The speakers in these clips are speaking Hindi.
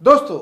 दोस्तों,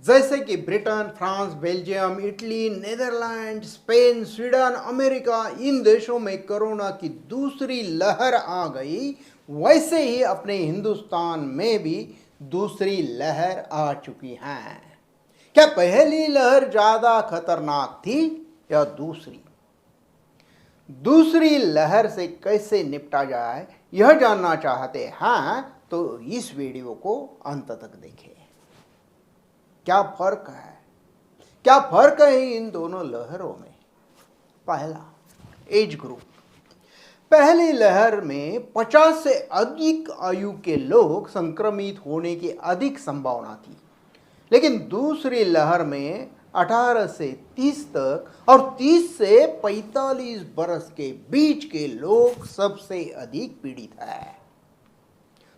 जैसे कि Britain, France, Belgium, Italy, Netherlands, Spain, Sweden, America, इन देशों में कोरोना की दूसरी लहर आ गई, वैसे ही अपने हिंदुस्तान में भी दूसरी लहर आ चुकी है। क्या पहली लहर ज्यादा खतरनाक थी या दूसरी? दूसरी लहर से कैसे निपटा जाए, यह जानना चाहते हैं तो इस वीडियो को अंत तक देखें। क्या फर्क है? क्या फर्क है इन दोनों लहरों में? पहला, एज ग्रुप। पहली लहर में 50 से अधिक आयु के लोग संक्रमित होने की अधिक संभावना थी, लेकिन दूसरी लहर में 18 से 30 तक और 30 से 45 बरस के बीच के लोग सबसे अधिक पीड़ित है।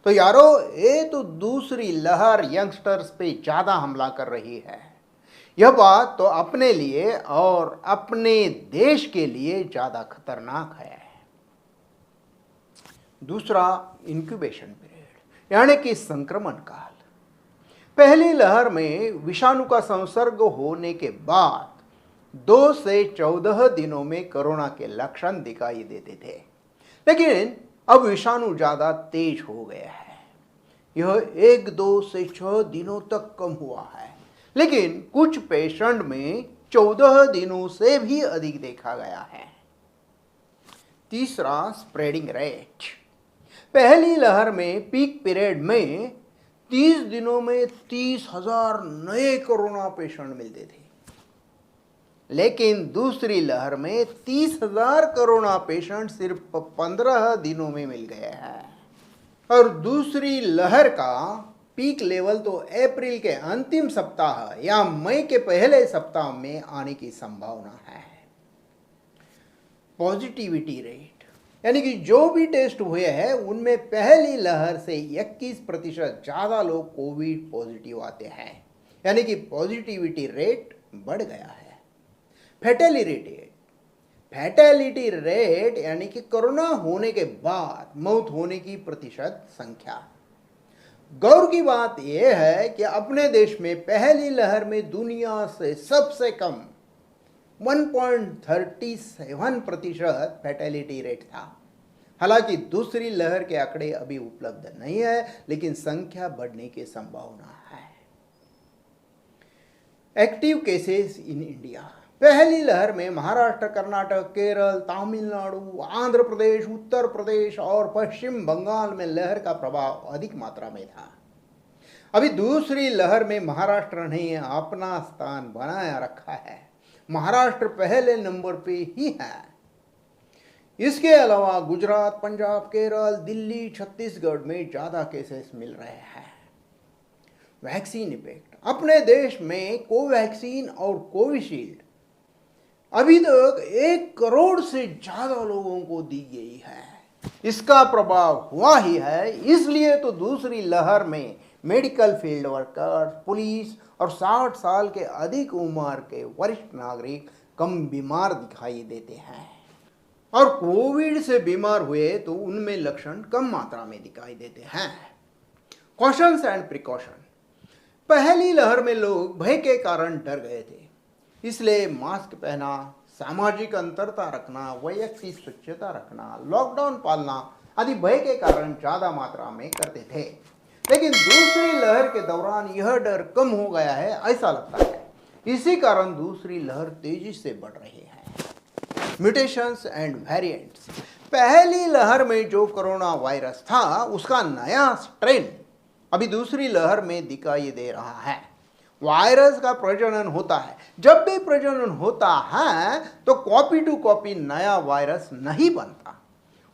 तो यारो, ये तो दूसरी लहर यंगस्टर्स पे ज्यादा हमला कर रही है। यह बात तो अपने लिए और अपने देश के लिए ज्यादा खतरनाक है। दूसरा, इंक्यूबेशन पीरियड यानी कि संक्रमण काल। पहली लहर में विषाणु का संसर्ग होने के बाद 2 से 14 दिनों में कोरोना के लक्षण दिखाई देते थे, लेकिन अब विषाणु ज्यादा तेज हो गया है। यह 1, 2 से 6 दिनों तक कम हुआ है, लेकिन कुछ पेशेंट में 14 दिनों से भी अधिक देखा गया है। तीसरा, स्प्रेडिंग रेट। पहली लहर में पीक पीरियड में 30 दिनों में 30,000 नए कोरोना पेशेंट मिलते थे, लेकिन दूसरी लहर में 30,000 कोरोना पेशेंट सिर्फ 15 दिनों में मिल गए हैं। और दूसरी लहर का पीक लेवल तो अप्रैल के अंतिम सप्ताह या मई के पहले सप्ताह में आने की संभावना है। पॉजिटिविटी रेट यानी कि जो भी टेस्ट हुए हैं उनमें पहली लहर से 21% ज़्यादा लोग कोविड पॉजिटिव आते हैं, यानी कि पॉजिटिविटी रेट बढ़ गया है। फैटेलिटी रेट यानी कि कोरोना होने के बाद मौत होने की प्रतिशत संख्या। गौर की बात यह है कि अपने देश में पहली लहर में दुनिया से सबसे कम 1.37% फैटेलिटी रेट था। हालांकि दूसरी लहर के आंकड़े अभी उपलब्ध नहीं है, लेकिन संख्या बढ़ने की संभावना है। Active cases in India. पहली लहर में महाराष्ट्र, कर्नाटक, केरल, तमिलनाडु, आंध्र प्रदेश, उत्तर प्रदेश और पश्चिम बंगाल में लहर का प्रभाव अधिक मात्रा में था। अभी दूसरी लहर में महाराष्ट्र ने अपना स्थान बनाया रखा है। महाराष्ट्र पहले नंबर पे ही है। इसके अलावा गुजरात, पंजाब, केरल, दिल्ली, छत्तीसगढ़ में ज्यादा केसेस मिल रहे हैं। Vaccine effect. अपने देश में कोवैक्सीन और कोविशील्ड अभी तक 1 करोड़ से ज्यादा लोगों को दी गई है। इसका प्रभाव हुआ ही है, इसलिए तो दूसरी लहर में मेडिकल फील्ड वर्कर, पुलिस और 60 साल के अधिक उम्र के वरिष्ठ नागरिक कम बीमार दिखाई देते हैं। और कोविड से बीमार हुए तो उनमें लक्षण कम मात्रा में दिखाई देते हैं। Cautions and precaution. पहली लहर में लोग भय के कारण डर गए थे, इसलिए मास्क पहना, सामाजिक अंतरता रखना, वैयक्तिक स्वच्छता रखना, लॉकडाउन पालना आदि भय के कारण ज्यादा मात्रा में करते थे। लेकिन दूसरी लहर के दौरान यह डर कम हो गया है, ऐसा लगता है। इसी कारण दूसरी लहर तेजी से बढ़ रही है। Mutations and variants. पहली लहर में जो कोरोना वायरस था उसका नया स्ट्रेन अभी दूसरी लहर में दिखाई दे रहा है। वायरस का प्रजनन होता है। जब भी प्रजनन होता है तो कॉपी टू कॉपी नया वायरस नहीं बनता।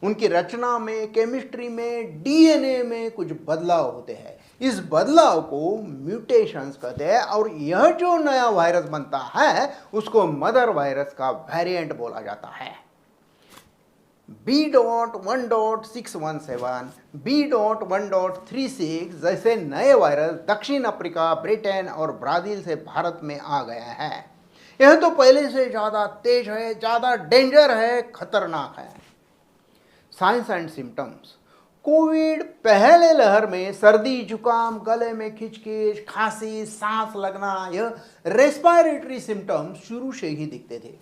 उनकी रचना में, केमिस्ट्री में, डीएनए में कुछ बदलाव होते हैं। इस बदलाव को म्यूटेशंस कहते हैं और यह जो नया वायरस बनता है उसको मदर वायरस का वेरिएंट बोला जाता है। B.1.617, B.1.36 जैसे नए वायरस दक्षिण अफ्रीका, ब्रिटेन और ब्राजील से भारत में आ गया है। यह तो पहले से ज़्यादा तेज है, ज़्यादा डेंजर है, खतरनाक है। Science and symptoms. कोविड पहले लहर में सर्दी, जुकाम, गले में खिंचखिच, खांसी, सांस लगना, यह रेस्पिरेटरी सिम्टम्स शुरू से ही दिखते थे।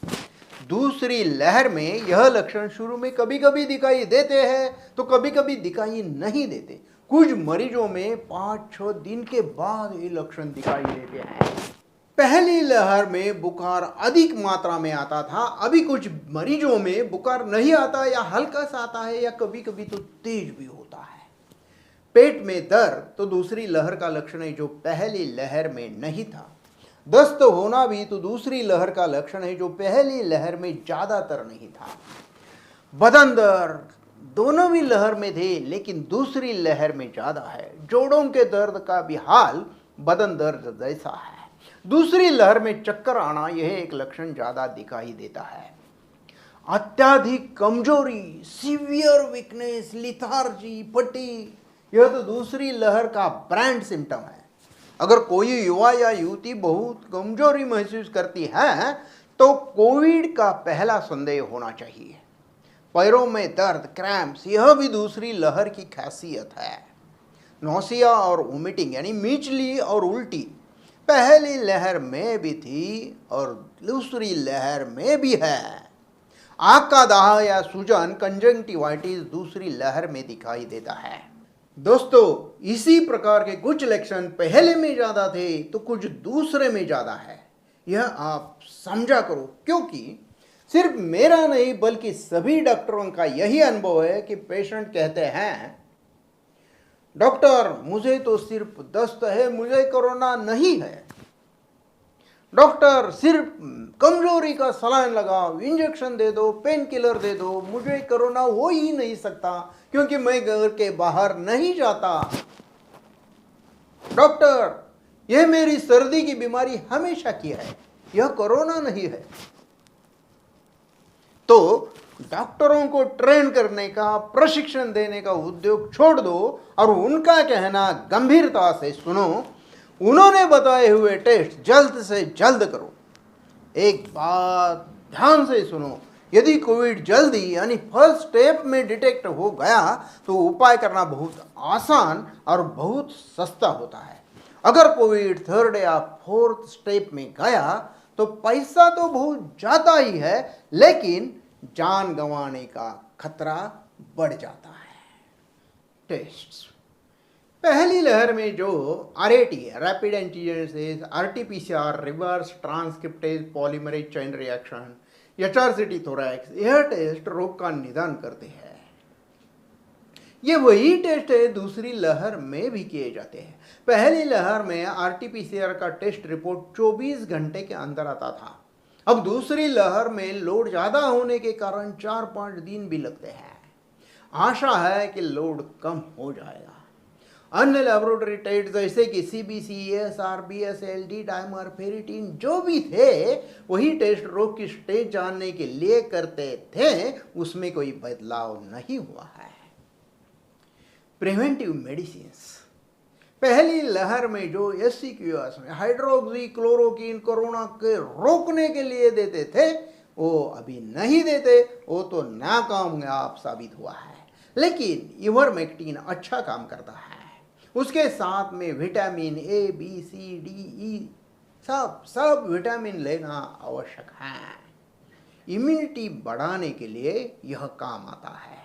दूसरी लहर में यह लक्षण शुरू में कभी कभी दिखाई देते हैं तो कभी कभी दिखाई नहीं देते। कुछ मरीजों में 5-6 दिन के बाद ये लक्षण दिखाई देते हैं। पहली लहर में बुखार अधिक मात्रा में आता था, अभी कुछ मरीजों में बुखार नहीं आता या हल्का सा आता है या कभी कभी तो तेज भी होता है। पेट में दर्द तो दूसरी लहर का लक्षण है जो पहली लहर में नहीं था। दस्त होना भी तो दूसरी लहर का लक्षण है जो पहली लहर में ज्यादातर नहीं था। बदन दर्द दोनों भी लहर में थे लेकिन दूसरी लहर में ज्यादा है। जोड़ों के दर्द का भी हाल बदन दर्द जैसा है। दूसरी लहर में चक्कर आना यह एक लक्षण ज्यादा दिखाई देता है। अत्यधिक कमजोरी, सीवियर वीकनेस, लिथार्जी, फटीग, यह तो दूसरी लहर का ब्रांड सिम्टम है। अगर कोई युवा या युवती बहुत कमजोरी महसूस करती है तो कोविड का पहला संदेह होना चाहिए। पैरों में दर्द, क्रैम्प्स, यह भी दूसरी लहर की खासियत है। नौसिया और वोमिटिंग यानी मिचली और उल्टी पहली लहर में भी थी और दूसरी लहर में भी है। आंख का दाह या सूजन, कंजंक्टिवाइटिस दूसरी लहर में दिखाई देता है। दोस्तों, इसी प्रकार के कुछ लक्षण पहले में ज्यादा थे तो कुछ दूसरे में ज्यादा है। यह आप समझा करो, क्योंकि सिर्फ मेरा नहीं बल्कि सभी डॉक्टरों का यही अनुभव है कि पेशेंट कहते हैं, डॉक्टर मुझे तो सिर्फ दस्त है, मुझे कोरोना नहीं है। डॉक्टर सिर्फ कमजोरी का सलाइन लगाओ, इंजेक्शन दे दो, पेन किलर दे दो, मुझे कोरोना हो ही नहीं सकता क्योंकि मैं घर के बाहर नहीं जाता। डॉक्टर यह मेरी सर्दी की बीमारी हमेशा की है, यह कोरोना नहीं है। तो डॉक्टरों को ट्रेन करने का, प्रशिक्षण देने का उद्योग छोड़ दो और उनका कहना गंभीरता से सुनो। उन्होंने बताए हुए टेस्ट जल्द से जल्द करो। एक बात ध्यान से सुनो, यदि कोविड जल्दी यानी फर्स्ट स्टेप में डिटेक्ट हो गया तो उपाय करना बहुत आसान और बहुत सस्ता होता है। अगर कोविड थर्ड या फोर्थ स्टेप में गया तो पैसा तो बहुत जाता ही है, लेकिन जान गंवाने का खतरा बढ़ जाता है। टेस्ट पहली लहर में जो RAT rapid antigen test, RT-PCR reverse transcriptase polymerase chain reaction, HRCT thorax, यह टेस्ट रोग का निदान करते हैं। ये वही टेस्ट है दूसरी लहर में भी किए जाते हैं। पहली लहर में RT-PCR का टेस्ट रिपोर्ट 24 घंटे के अंदर आता था। अब दूसरी लहर में लोड ज्यादा होने के कारण 4-5 दिन भी लगते हैं। आशा है कि लोड कम हो जाएगा। अन्य लेबोरेटरी टेस्ट जैसे कि CBC, ASR, BSL-D dimer, ferritin जो भी थे वही टेस्ट रोग की स्टेज जानने के लिए करते थे, उसमें कोई बदलाव नहीं हुआ है। प्रिवेंटिव मेडिसिन्स पहली लहर में जो SCQS में हाइड्रोक्सी क्लोरोक्विन कोरोना के रोकने के लिए देते थे वो अभी नहीं देते, वो तो नाकामयाब साबित हुआ है। लेकिन इवर्मेक्टिन अच्छा काम करता है। उसके साथ में vitamin A, B, C, D, E सब विटामिन लेना आवश्यक है। इम्यूनिटी बढ़ाने के लिए यह काम आता है।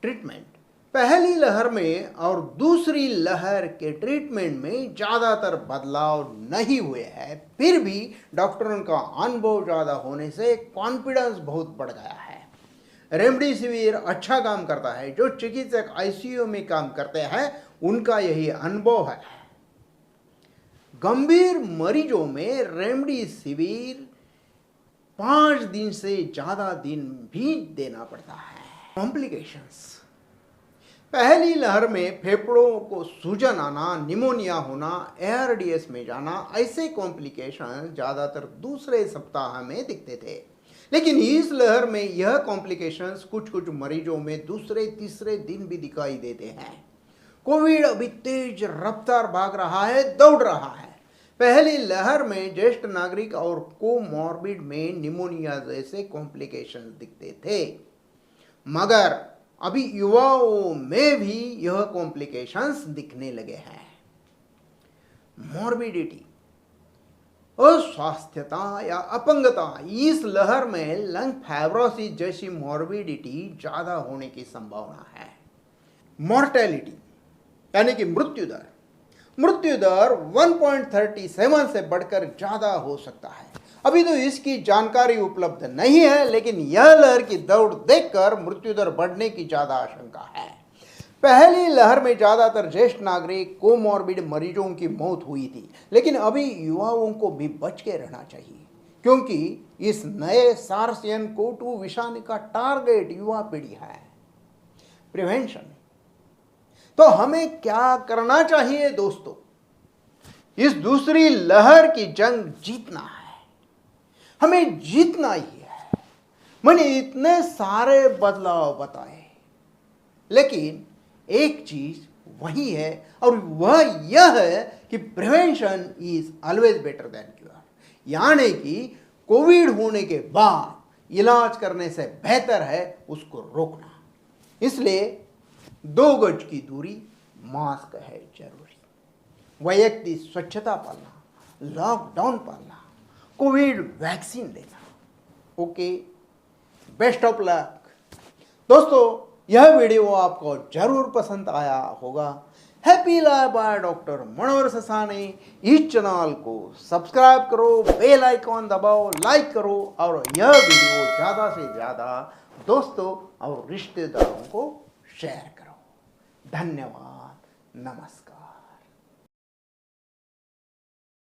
ट्रीटमेंट पहली लहर में और दूसरी लहर के ट्रीटमेंट में ज़्यादातर बदलाव नहीं हुए हैं, फिर भी डॉक्टरों का अनुभव ज़्यादा होने से कॉन्फिडेंस बहुत बढ़ गया है। रेमडेसिविर अच्छा काम करता है। जो चिकित्सक ICU में काम करते हैं उनका यही अनुभव है। गंभीर मरीजों में रेमडेसिविर 5 दिन से ज़्यादा दिन भी देना पड़ता है। कॉम्प्लिकेशंस पहली लहर में फेफड़ों को सूजन आना, निमोनिया होना, ARDS में जाना, ऐसे कॉम्प्लिकेशन ज़्यादातर दूसरे सप्ताह में दिखते थे। लेकिन इस लहर में यह कॉम्प्लिकेशंस कुछ मरीजों में दूसरे तीसरे दिन भी दिखाई देते हैं। कोविड अभी तेज रफ्तार भाग रहा है, दौड़ रहा है। पहली लहर में ज्येष्ठ नागरिक और कोमॉर्बिड में निमोनिया जैसे कॉम्प्लिकेशंस दिखते थे, मगर अभी युवाओं में भी यह कॉम्प्लिकेशंस दिखने लगे हैं। मॉर्बिडिटी, अस्वास्थ्यता या अपंगता, इस लहर में लंग फाइब्रोसिस जैसी मॉर्बिडिटी ज्यादा होने की संभावना है। मॉर्टेलिटी यानी कि मृत्यु दर 1.37 से बढ़कर ज्यादा हो सकता है। अभी तो इसकी जानकारी उपलब्ध नहीं है, लेकिन यह लहर की दौड़ देखकर मृत्यु दर बढ़ने की ज्यादा आशंका है। पहली लहर में ज्यादातर ज्येष्ठ नागरिक कोमॉर्बिड मरीजों की मौत हुई थी, लेकिन अभी युवाओं को भी बच के रहना चाहिए, क्योंकि इस नए SARS-CoV-2 विषाणु का टारगेट युवा पीढ़ी है। प्रिवेंशन, तो हमें क्या करना चाहिए दोस्तों? इस दूसरी लहर की जंग जीतना है, हमें जीतना ही है। मैंने इतने सारे बदलाव बताए, लेकिन एक चीज वही है, और वह यह है कि prevention is always better than cure, यानी कि कोविड होने के बाद इलाज करने से बेहतर है उसको रोकना। इसलिए 2 गज की दूरी, मास्क है जरूरी, वैयक्तिक स्वच्छता पालना, लॉकडाउन पालना, कोविड वैक्सीन लेना। ओके, बेस्ट ऑफ लक दोस्तों। यह वीडियो आपको जरूर पसंद आया होगा। हैप्पी लाइफ बाय डॉक्टर मनोहर ससानी। इस चैनल को सब्सक्राइब करो, बेल आइकॉन दबाओ, लाइक करो, और यह वीडियो ज़्यादा से ज़्यादा दोस्तों और रिश्तेदारों को शेयर करो। धन्यवाद, नमस्कार।